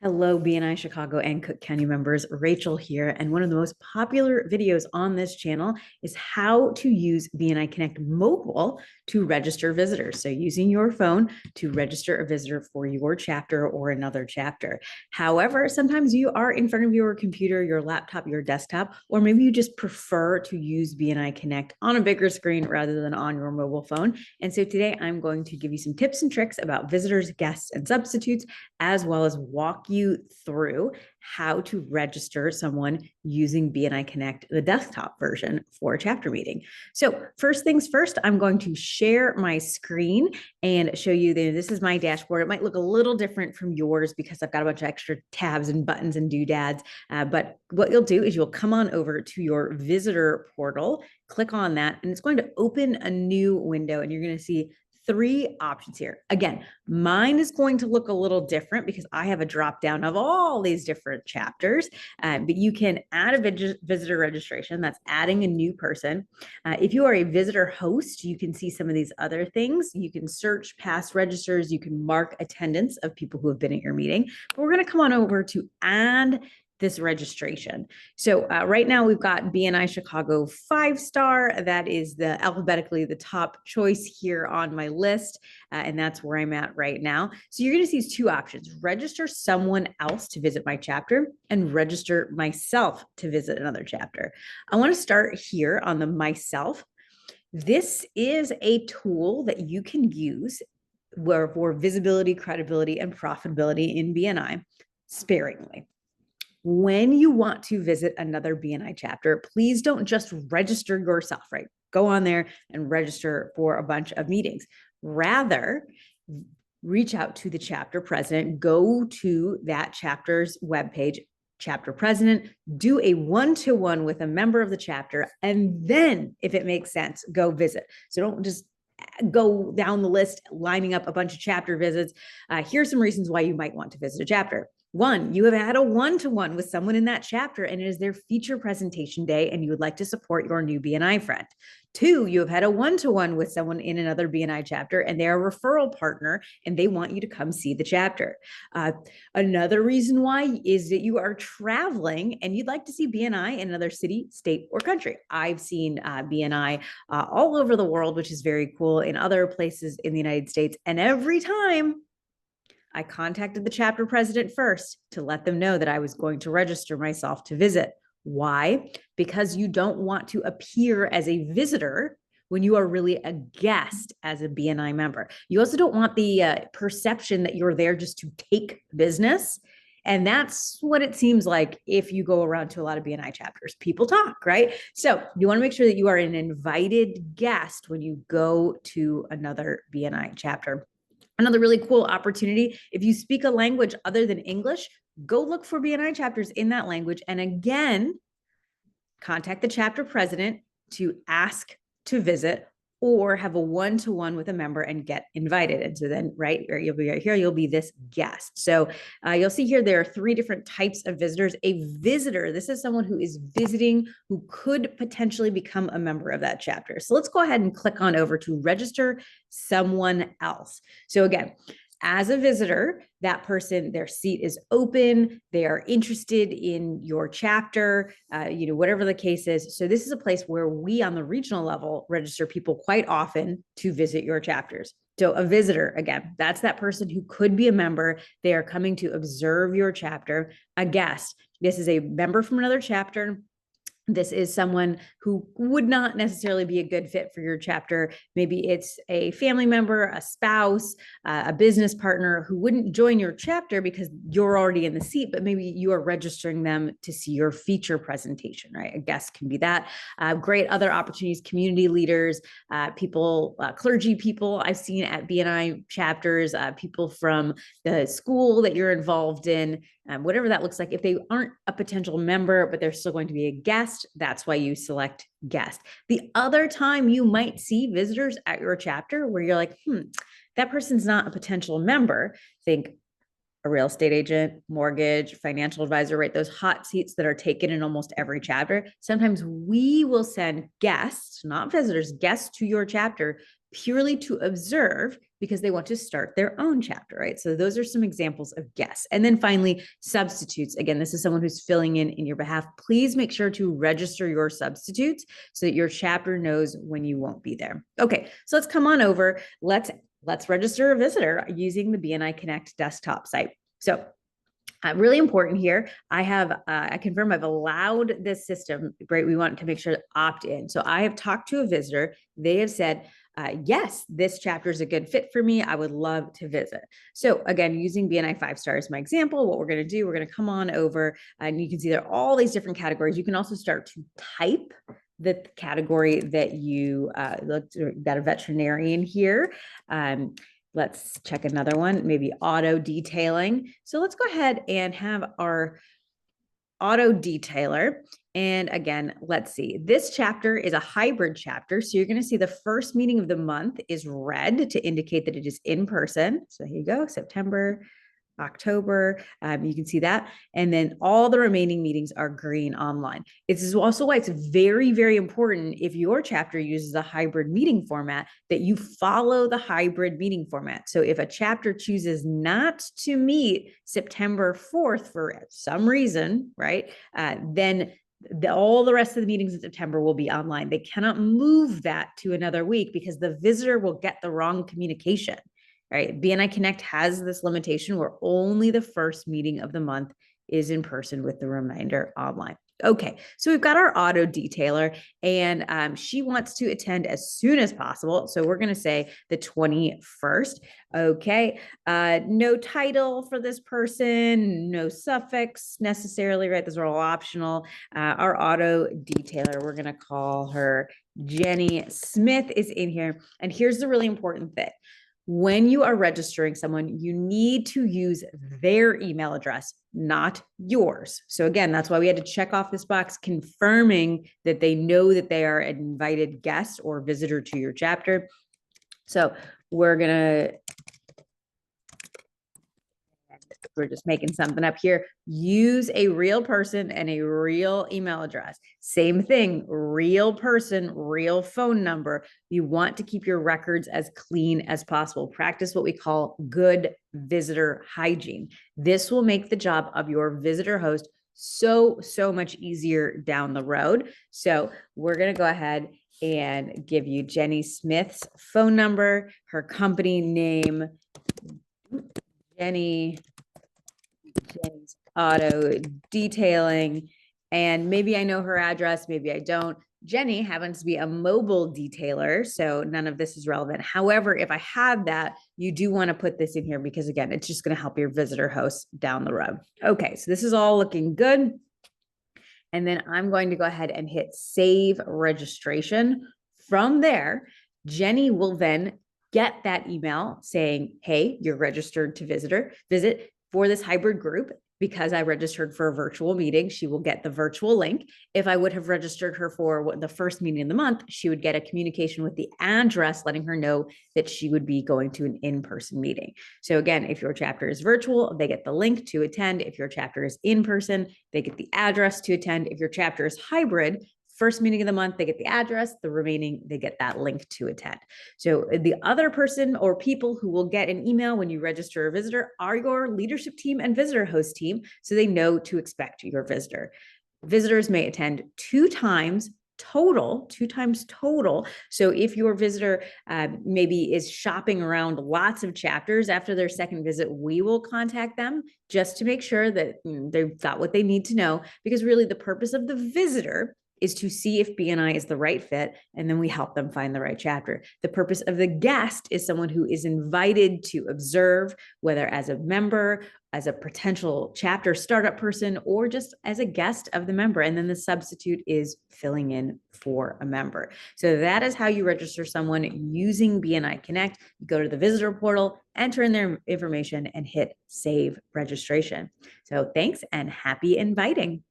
Hello, BNI Chicago and Cook County members. Rachel here. And one of the most popular videos on this channel is how to use BNIConnect mobile to register visitors. So using your phone to register a visitor for your chapter or another chapter. However, sometimes you are in front of your computer, your laptop, your desktop, or maybe you just prefer to use BNIConnect on a bigger screen rather than on your mobile phone. And so today I'm going to give you some tips and tricks about visitors, guests, and substitutes, as well as walk you through how to register someone using BNIConnect, the desktop version for a chapter meeting. So first things first, I'm going to share my screen and show you that this is my dashboard. It might look a little different from yours because I've got a bunch of extra tabs and buttons and doodads. But what you'll do is you'll come on over to your visitor portal, click on that, and it's going to open a new window, and you're going to see three options here. Again, mine is going to look a little different because I have a drop down of all these different chapters, but you can add a visitor registration. That's adding a new person. If you are a visitor host, you can see some of these other things. You can search past registers. You can mark attendance of people who have been at your meeting. But we're going to come on over to add this registration. So right now we've got BNI Chicago 5-star. That is alphabetically the top choice here on my list. And that's where I'm at right now. So you're going to see these two options: register someone else to visit my chapter and register myself to visit another chapter. I want to start here on the myself. This is a tool that you can use for visibility, credibility, and profitability in BNI sparingly. When you want to visit another BNI chapter, please don't just register yourself, right? Go on there and register for a bunch of meetings. Rather, reach out to the chapter president, go to that chapter's webpage, chapter president, do a one-to-one with a member of the chapter, and then, if it makes sense, go visit. So don't just go down the list lining up a bunch of chapter visits. Here's some reasons why you might want to visit a chapter. One, you have had a one-to-one with someone in that chapter and it is their feature presentation day and you would like to support your new BNI friend. Two, you have had a one-to-one with someone in another BNI chapter and they're a referral partner and they want you to come see the chapter. Another reason why is that you are traveling and you'd like to see BNI in another city, state, or country. I've seen BNI all over the world, which is very cool, in other places in the United States. And every time I contacted the chapter president first to let them know that I was going to register myself to visit. Why? Because you don't want to appear as a visitor when you are really a guest as a BNI member. You also don't want the perception that you're there just to take business. And that's what it seems like if you go around to a lot of BNI chapters. People talk, right? So you want to make sure that you are an invited guest when you go to another BNI chapter. Another really cool opportunity: if you speak a language other than English, go look for BNI chapters in that language. And again, contact the chapter president to ask to visit or have a one-to-one with a member and get invited. And so then, right, you'll be right here, you'll be this guest. So you'll see here, there are three different types of visitors. A visitor, this is someone who is visiting, who could potentially become a member of that chapter. So let's go ahead and click on over to register someone else. So again, as a visitor, that person, their seat is open, they are interested in your chapter, whatever the case is. So this is a place where we on the regional level register people quite often to visit your chapters. So a visitor, again, that's that person who could be a member. They are coming to observe your chapter. A guest, this is a member from another chapter. This is someone who would not necessarily be a good fit for your chapter. Maybe it's a family member, a spouse, a business partner who wouldn't join your chapter because you're already in the seat, but maybe you are registering them to see your feature presentation, right? A guest can be that. Great other opportunities: community leaders, people, clergy people I've seen at BNI chapters, people from the school that you're involved in, whatever that looks like. If they aren't a potential member, but they're still going to be a guest, that's why you select guest. The other time you might see visitors at your chapter where you're like, that person's not a potential member. Think a real estate agent, mortgage, financial advisor, right? Those hot seats that are taken in almost every chapter. Sometimes we will send guests, not visitors, guests to your chapter purely to observe because they want to start their own chapter, right? So those are some examples of guests. And then finally, substitutes. Again, this is someone who's filling in your behalf. Please make sure to register your substitutes so that your chapter knows when you won't be there. Okay, so let's come on over. Let's register a visitor using the BNIConnect desktop site. So really important here. I confirm I've allowed this system, right? We want to make sure to opt in. So I have talked to a visitor. They have said, yes, this chapter is a good fit for me. I would love to visit. So again, using BNI 5-star as my example, what we're going to do, we're going to come on over and you can see there are all these different categories. You can also start to type the category that you looked, got a veterinarian here. Let's check another one, maybe auto detailing. So let's go ahead and have our auto detailer. And again, let's see, this chapter is a hybrid chapter. So you're going to see the first meeting of the month is red to indicate that it is in person. So here you go, September, October, you can see that. And then all the remaining meetings are green online. This is also why it's very, very important if your chapter uses a hybrid meeting format that you follow the hybrid meeting format. So if a chapter chooses not to meet September 4th for some reason, right, then all the rest of the meetings in September will be online. They cannot move that to another week because the visitor will get the wrong communication. Right? BNIConnect has this limitation where only the first meeting of the month is in person with the remainder online. Okay, so we've got our auto detailer and she wants to attend as soon as possible. So we're going to say the 21st. Okay, no title for this person, no suffix necessarily, right? Those are all optional. Our auto detailer, we're going to call her Jenny Smith, is in here. And here's the really important thing. When you are registering someone, you need to use their email address, not yours. So again, that's why we had to check off this box confirming that they know that they are an invited guest or visitor to your chapter. So we're just making something up here. Use a real person and a real email address. Same thing, real person, real phone number. You want to keep your records as clean as possible. Practice what we call good visitor hygiene. This will make the job of your visitor host so much easier down the road. So we're going to go ahead and give you Jenny Smith's phone number, her company name, Jenny's auto detailing, and maybe I know her address, maybe I don't. Jenny happens to be a mobile detailer, so none of this is relevant. However, if I had that, you do want to put this in here because again, it's just going to help your visitor host down the road. Okay, so this is all looking good. And then I'm going to go ahead and hit save registration. From there, Jenny will then get that email saying, hey, you're registered to visit for this hybrid group. Because I registered for a virtual meeting, she will get the virtual link. If I would have registered her for the first meeting in the month, she would get a communication with the address letting her know that she would be going to an in-person meeting. So again, if your chapter is virtual, they get the link to attend. If your chapter is in person, they get the address to attend. If your chapter is hybrid, first meeting of the month, they get the address, the remaining, they get that link to attend. So the other person or people who will get an email when you register a visitor are your leadership team and visitor host team, so they know to expect your visitor. Visitors may attend 2 times total. So if your visitor maybe is shopping around lots of chapters after their second visit, we will contact them just to make sure that they've got what they need to know, because really the purpose of the visitor is to see if BNI is the right fit, and then we help them find the right chapter. The purpose of the guest is someone who is invited to observe, whether as a member, as a potential chapter startup person, or just as a guest of the member. And then the substitute is filling in for a member. So that is how you register someone using BNIConnect. You go to the visitor portal, enter in their information, and hit save registration. So thanks and happy inviting.